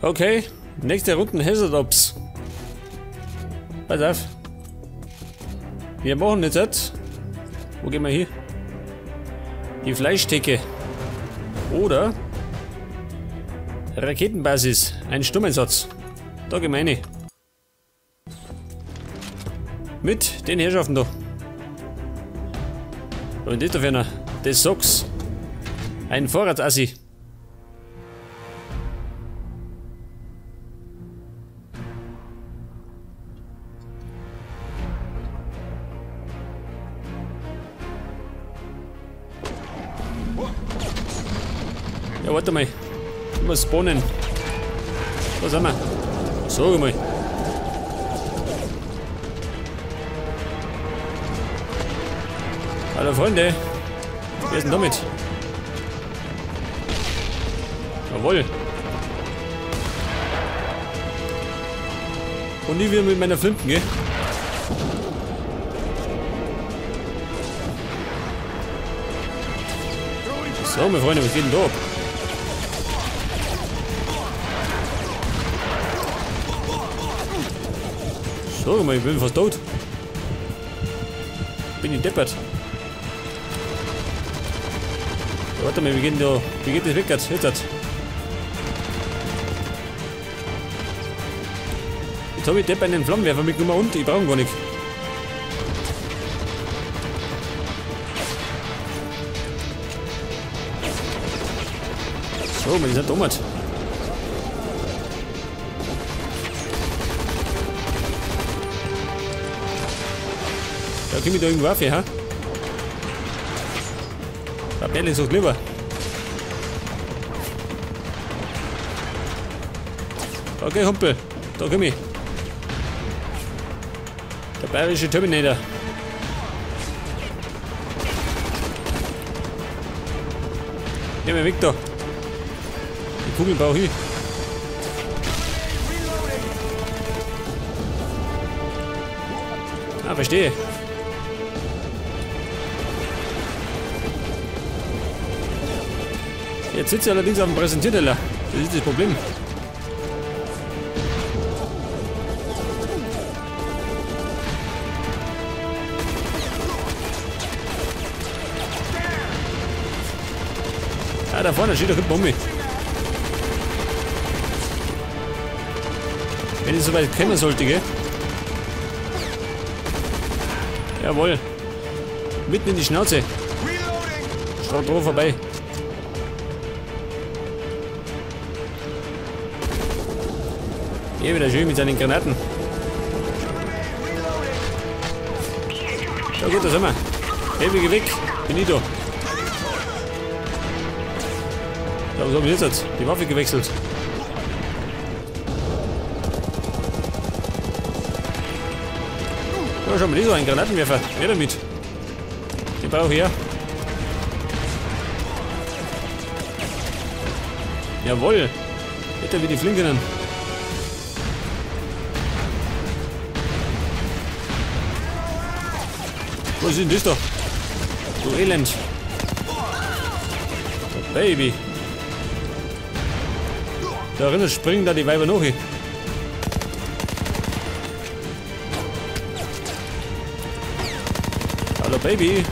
Okay, nächste Runde Hazard-Ops. Pass auf. Wir machen jetzt... Wo gehen wir hier? Die Fleischtheke. Oder... Raketenbasis. Ein Sturmeinsatz. Da gehen wir rein. Mit den Herrschaften da. Und das da für einer? Das Socks. Ein Vorratsassi. Ja, warte mal. Ich muss spawnen. Da sind wir. So mal. Hallo Freunde. Wer ist denn damit? Jawohl. Und nie wieder mit meiner Flinten, gell? So, meine Freunde, was geht denn da ab? So, mal, ich bin fast tot. Bin ich deppert. Ja, warte mal, wie geht das weg jetzt? Jetzt habe ich Depp einen Flammenwerfer mitgenommen und ich brauche ihn gar nicht. So, man ist ja dumm. Da komme ich da irgendwo auf, ha? Der Perle ist doch lieber. Okay, Humpel, da komm ich. Der bayerische Terminator. Geh mal weg da. Die Kugel brauche ich. Ah, verstehe. Jetzt sitzt er allerdings auf dem Präsentierteller. Das ist das Problem. Ah, da vorne steht doch eine Bombe. Wenn ich so weit kommen sollte, gell? Jawohl. Mitten in die Schnauze. Schau drauf vorbei. Hier wieder schön mit seinen Granaten. Ja gut, da sind wir. Ewige weg. Bin ich da. Ja, was haben wir jetzt? Die Waffe gewechselt. Ja, schau mal, das ist ein Granatenwerfer. Wer damit? Den brauche ich her. Jawohl. Hätte wie die Flinken. Was ist denn das da? Du Elend. Oh, Baby. Da drinnen springen da die Weiber noch hin. Hallo Baby.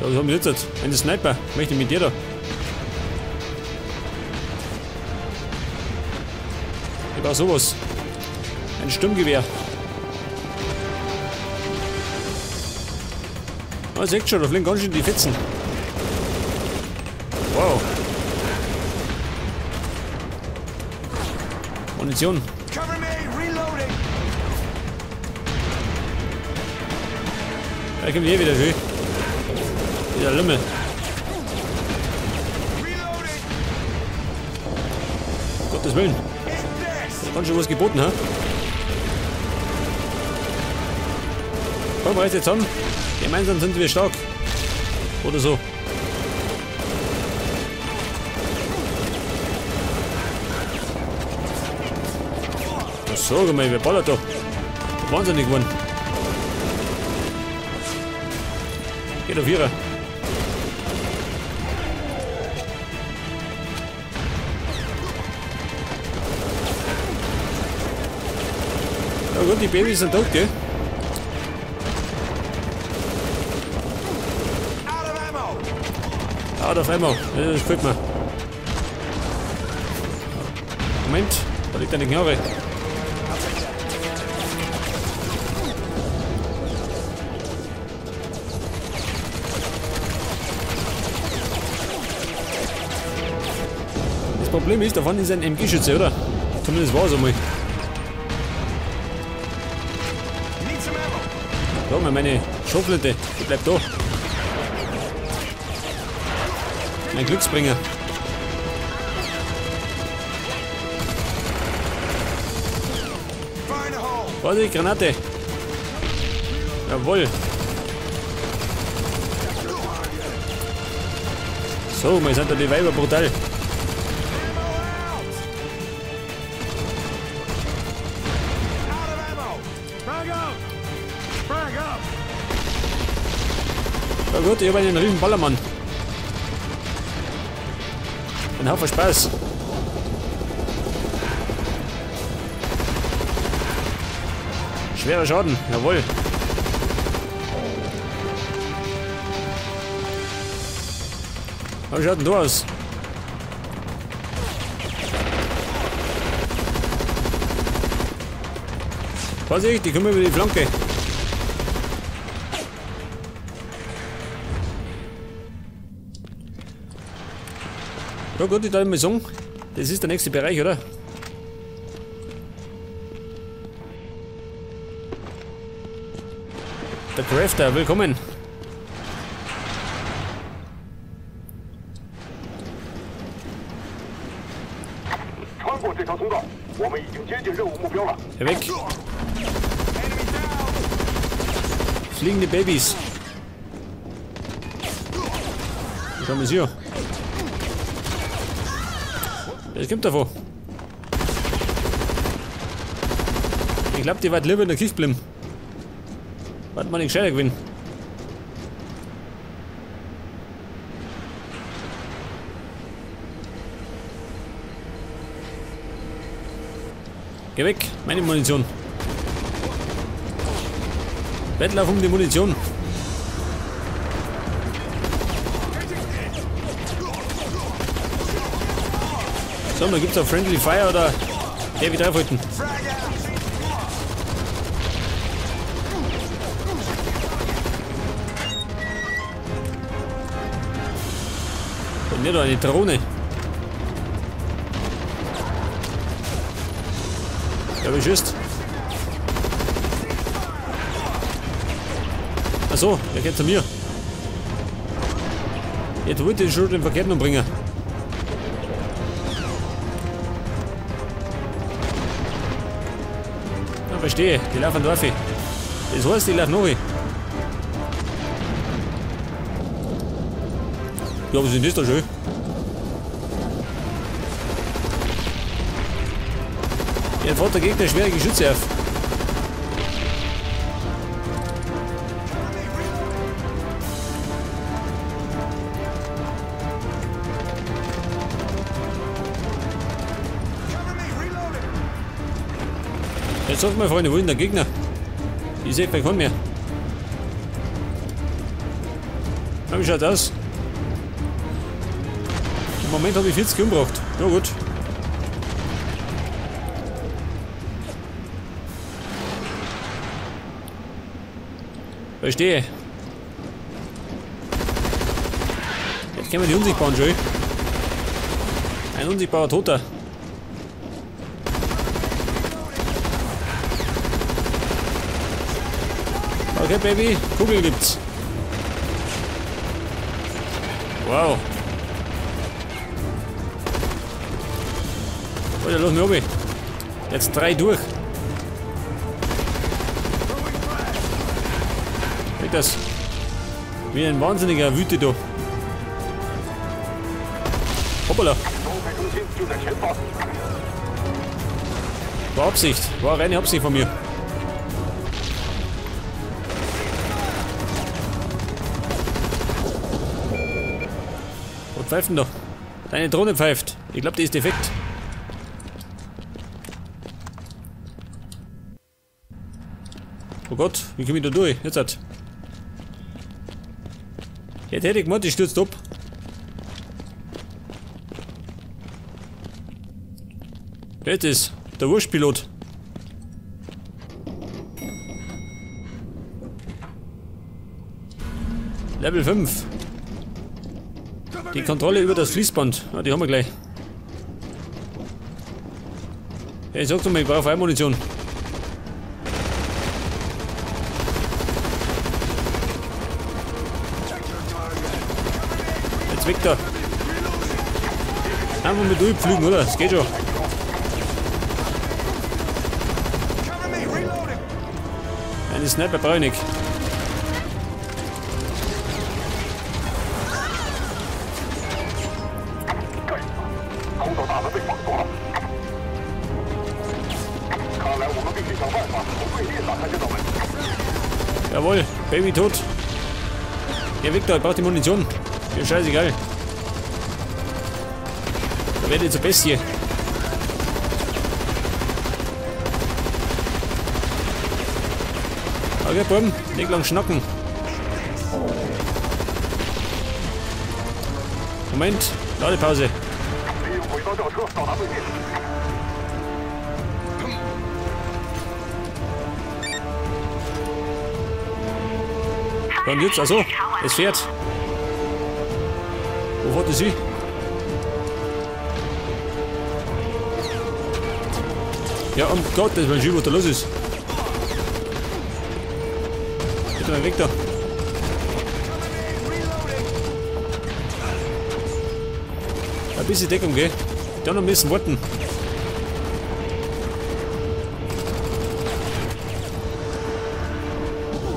Ja, was haben wir jetzt? Ein Sniper. Ich möchte mit dir da. Ich brauche sowas. Ein Sturmgewehr. Ah, seht schon, da fliegen ganz schön die Fetzen. Wow. Munition. Da kommt hier wieder Höhe. Wieder Lümmel. Gottes Willen. Da kann schon was geboten, ha? Komm, reiß jetzt an. Gemeinsam sind wir stark. Oder so. Was sag mal, wer ballert doch? Wahnsinnig geworden. Geht auf Vierer. gut, die Babys sind tot, gell? Out of ammo. Das gefällt mir. Moment, da liegt eine Knarre. Das Problem ist, da vorne ist ein MG-Schütze, oder? Zumindest war es einmal. Da mal meine Schrotflinte, die bleibt da. Mein Glücksbringer. Vorsicht, Granate. Jawohl. So, mal sind da die Weiber brutal. Na gut, ich habe einen riesen Ballermann. Ein Haufen Spaß. Schwerer Schaden, jawohl. Wie schaut denn du aus? Vorsicht, die kommen über die Flanke. Ja gut, ich darf mal sagen, das ist der nächste Bereich, oder? Der Crafter, willkommen. Weg. Fliegende Babys. Schauen wir es hier. Das kommt davon. Ich glaube, die wird lieber in der Kiste bleiben. Warte mal, nicht gescheiter gewinnen. Geh weg, meine Munition. Wettlauf um die Munition. So, da gibt's auch Friendly Fire oder Heavy Treibhalten. Und nicht nur eine Drohne. Ja, wie schießt. Achso, der geht zu mir. Jetzt wollte ich schon den Verkehr noch bringen. Ja, verstehe, die laufen da. Das heißt, die laufen noch. Ja, was ist denn das da schön? Jetzt fährt der Gegner schwere Geschütze auf. Jetzt sagt mal, Freunde, wo ist der Gegner? Ich sehe keinen mehr. Wie schaut aus? Im Moment habe ich 40 umgebracht. Ja gut. Verstehe. Jetzt können wir die Unsichtbaren schon. Ein unsichtbarer Toter. Okay, Baby, Kugel gibt's. Wow. Oh, ja, los mir oben. Jetzt 3 durch. Weg das. Wie ein Wahnsinniger wütet da. Hoppala. War Absicht. War reine Absicht von mir. Was pfeift denn da? Deine Drohne pfeift. Ich glaube, die ist defekt. Oh Gott, wie komme ich da durch? Jetzt hat. Jetzt hätte ich gemeint, die stürzt ab. Jetzt ist der Wurstpilot. Level 5. Die Kontrolle über das Fließband. Ah, die haben wir gleich. Hey, sag doch mal, ich brauche Feuermunition. Jetzt weg da. Einfach mit durchfliegen, oder? Das geht schon. Eine Sniper brauche ich nicht. Jawohl, Baby tot. Ja, Victor, ich brauch die Munition. Mir scheißegal. Da werde ich zur Bestie. Okay, Buben, nicht lang schnacken. Moment, Ladepause. Und jetzt, also, es fährt. Wo fährt es hin? Ja, um Gottes Willen, was da los ist. Bitte mal weg da. Ein bisschen Deckung, gell? Da noch ein bisschen warten.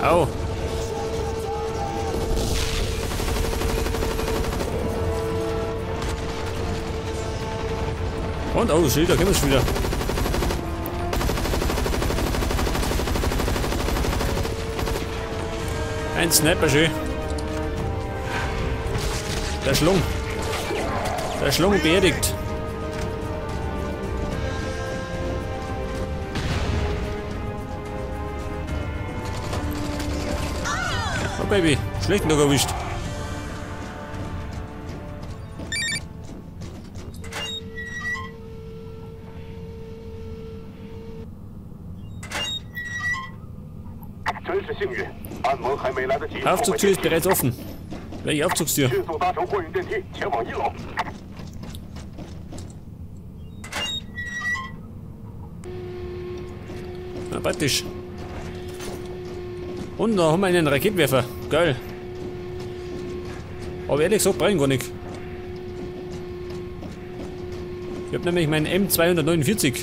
Au. Und, oh, shit, da können wir schon wieder. Ein Sniper schön. Der Schlung. Der Schlung beerdigt. Oh Baby, schlecht noch erwischt. Aufzugstür ist bereits offen. Welche Aufzugstür? Na, praktisch. Und da haben wir einen Raketenwerfer. Geil. Aber ehrlich gesagt, brauche ich gar nicht. Ich habe nämlich meinen M249.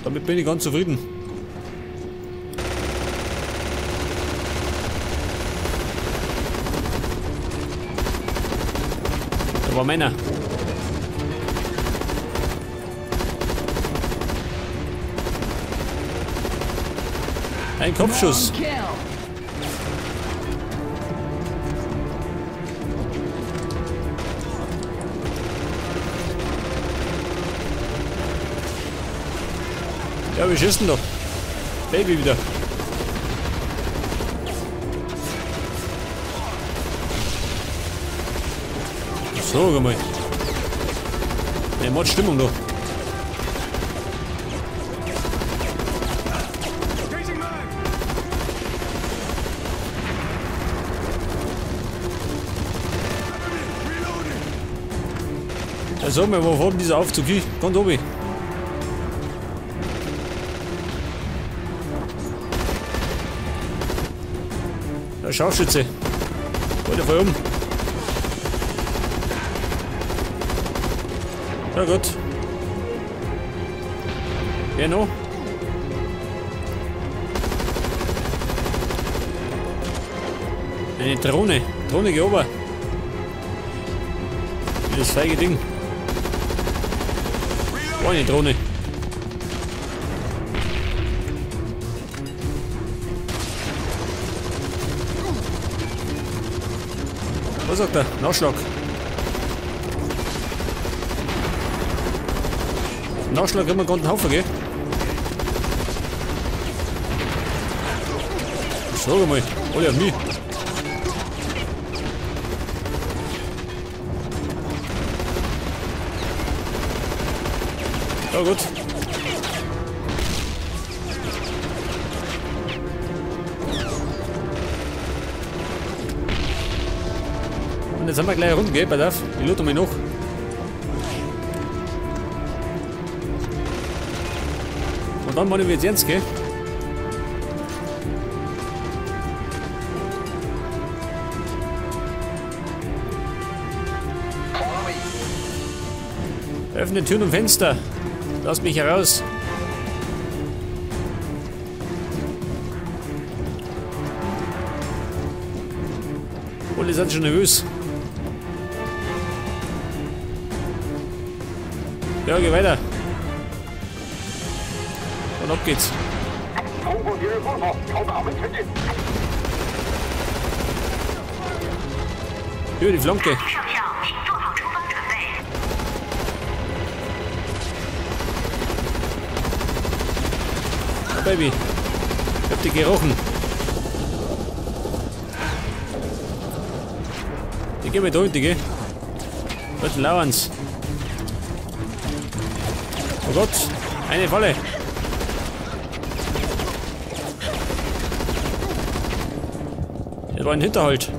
Damit bin ich ganz zufrieden. Da war meiner. Ein Kopfschuss. Ja, wir schießen doch. Baby wieder. So, guck mal. Ne, Mordstimmung doch. Ja, sag mal, wo fährt dieser Aufzug hin? Kommt oben. Der Scharfschütze. Wollt ihr voll um. Ja gut. Wer noch? Eine Drohne. Drohne geober. Das feige Ding. Oh, eine Drohne. Was sagt er? Nachschlag. Nachschlag haben wir gerade einen Haufen, gell? Sag mal, alle auf mich. Ja gut. Und jetzt haben wir gleich eine Runde, gell? Pass auf, ich loote mich noch. Und dann machen wir jetzt ernst, gell? Öffne Türen und Fenster. Lass mich heraus. Alle sind schon nervös. Ja, geh weiter. Und ab geht's. Über die Flanke. Baby. Ich hab die gerochen. Die gehen wir da unten, gell? Dort lauern's. Oh Gott, eine Falle. Das war ein Hinterhalt.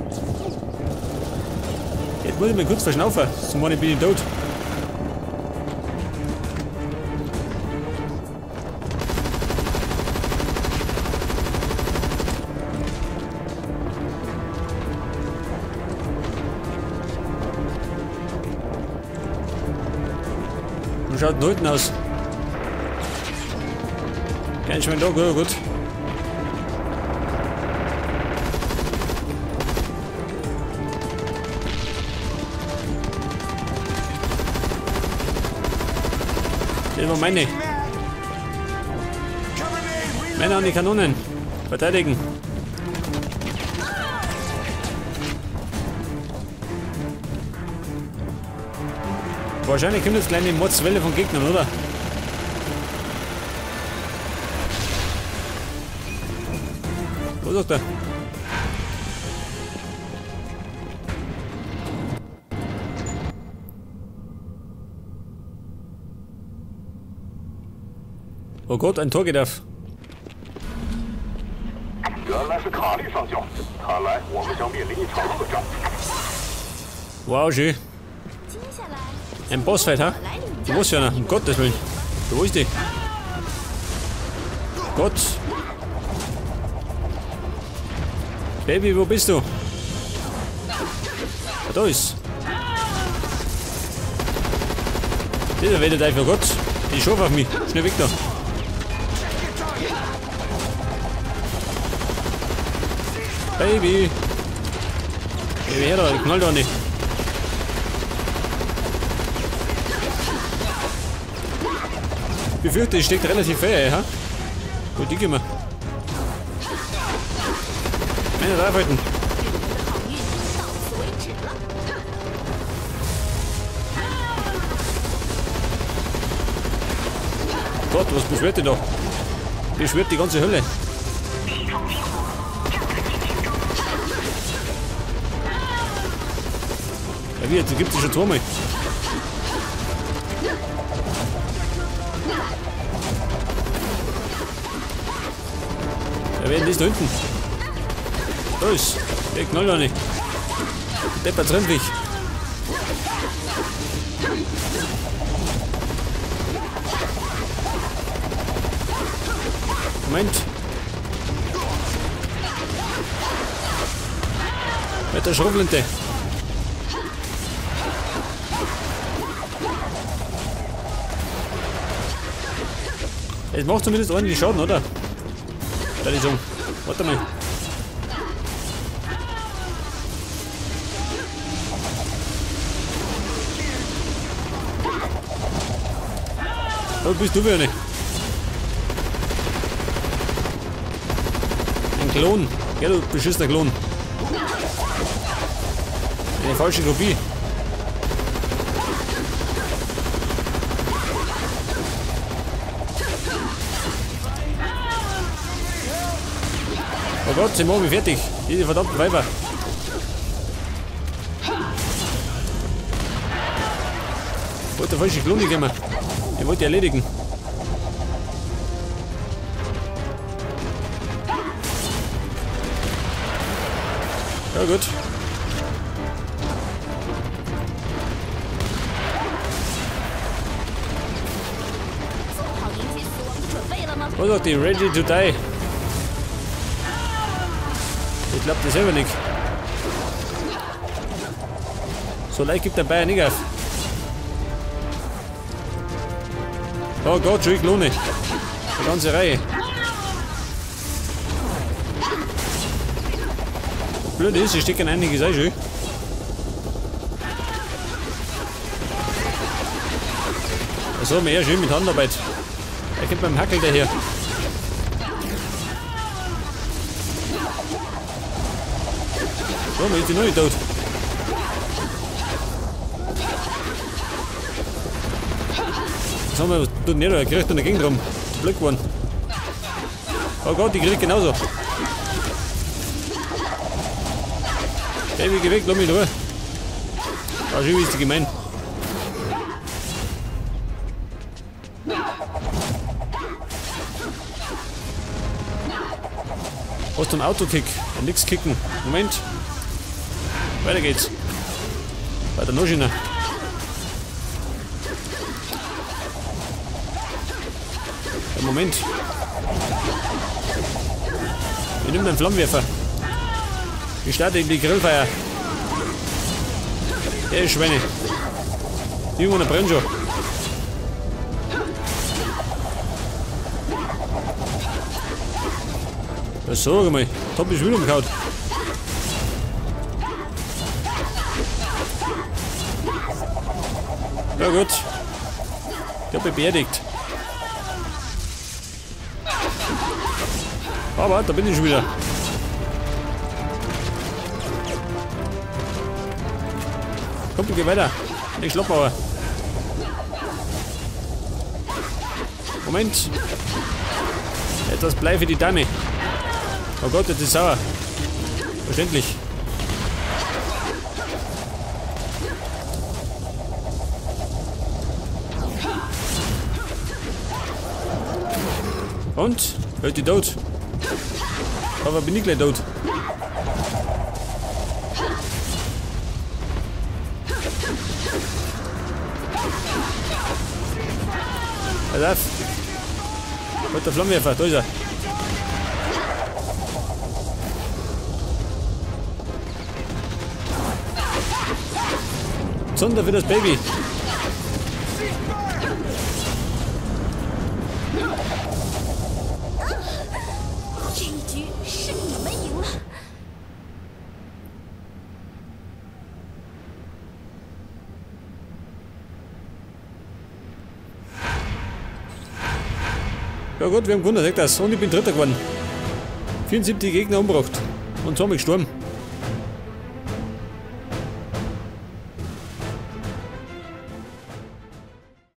Jetzt muss ich mich kurz verschnaufen, sonst meine ich bin ich tot. Wie schaut denn unten aus? Kein Schwein da, gut. Das waren meine. Männer an die Kanonen. Verteidigen. Wahrscheinlich kommt jetzt gleich eine Mordswelle von Gegnern, oder? Wo sagt er? Oh Gott, ein Tor geht auf. Wow, schön. Ein Bossfight, ha? Die muss ja noch, um Gottes Willen. Wo ist die? Gott. Baby, wo bist du? Ah, da ist. Dieser wedelt einfach, Gott. Die schauf auf mich. Schnell weg da. Baby. Baby, her da, ich knall da nicht. Ich befürchte, ich steckt relativ fair, ha? Gut, die gehen wir. Meine draufhalten. Gott, was beschwert ihr da? Beschwert die ganze Hölle. Ja, wie, jetzt gibt es schon zweimal. Ja, wer denn ist da hinten? Da ist. Der knallt doch nicht. Deppert Rindwig. Moment. Mit der Schrotflinte. Es macht zumindest ordentlich Schaden, oder? Da ist um. Warte mal. Wo bist du wieder nicht? Ein Klon. Ja, du beschissener Klon. Eine falsche Kopie. Oh Gott, sie machen mich fertig. Diese verdammten Weiber. Ich wollte falsche Klone gehen. Ich wollte die erledigen. Ja gut. Was sagt die? Ready to die? Ich glaube das selber nicht. So leicht gibt der Bayern nicht auf. Oh Gott, schon ich Klone. Die ganze Reihe. Blöd ist, sie stecken einiges auch schon. So, mehr schön mit Handarbeit. Er kommt beim Hackel daher. So, man ist die noch nicht tot. Was haben wir, tut nicht, er kriegt an der Gegend rum. Blöd geworden. Oh Gott, die kriegt genauso. Ewig weg, lass mich in Ruhe. Ah, schon ist die gemein. Hast du einen Autokick? Nix kicken. Moment. Weiter geht's. Weiter noch schöner. Moment. Ich nehme den Flammenwerfer. Ich starte in die Grillfeier. Ey, Schweine. Die Junge brennt schon. Was sag mal? Top ist wieder umgehauen. Ja gut. Ich hab mich beerdigt. Aber da bin ich schon wieder. Komm, geh weiter. Ich schlapp aber. Moment. Etwas Blei für die Dame. Oh Gott, das ist sauer. Verständlich. Und? Hört die tot? Aber bin ich gleich tot. Pass auf. Holt der Flammenwerfer, da ist er. Zunder für das Baby. Ja gut, wir haben gewonnen, sagt das. Und ich bin Dritter geworden. 74 Gegner umgebracht. Und so bin ich gestorben.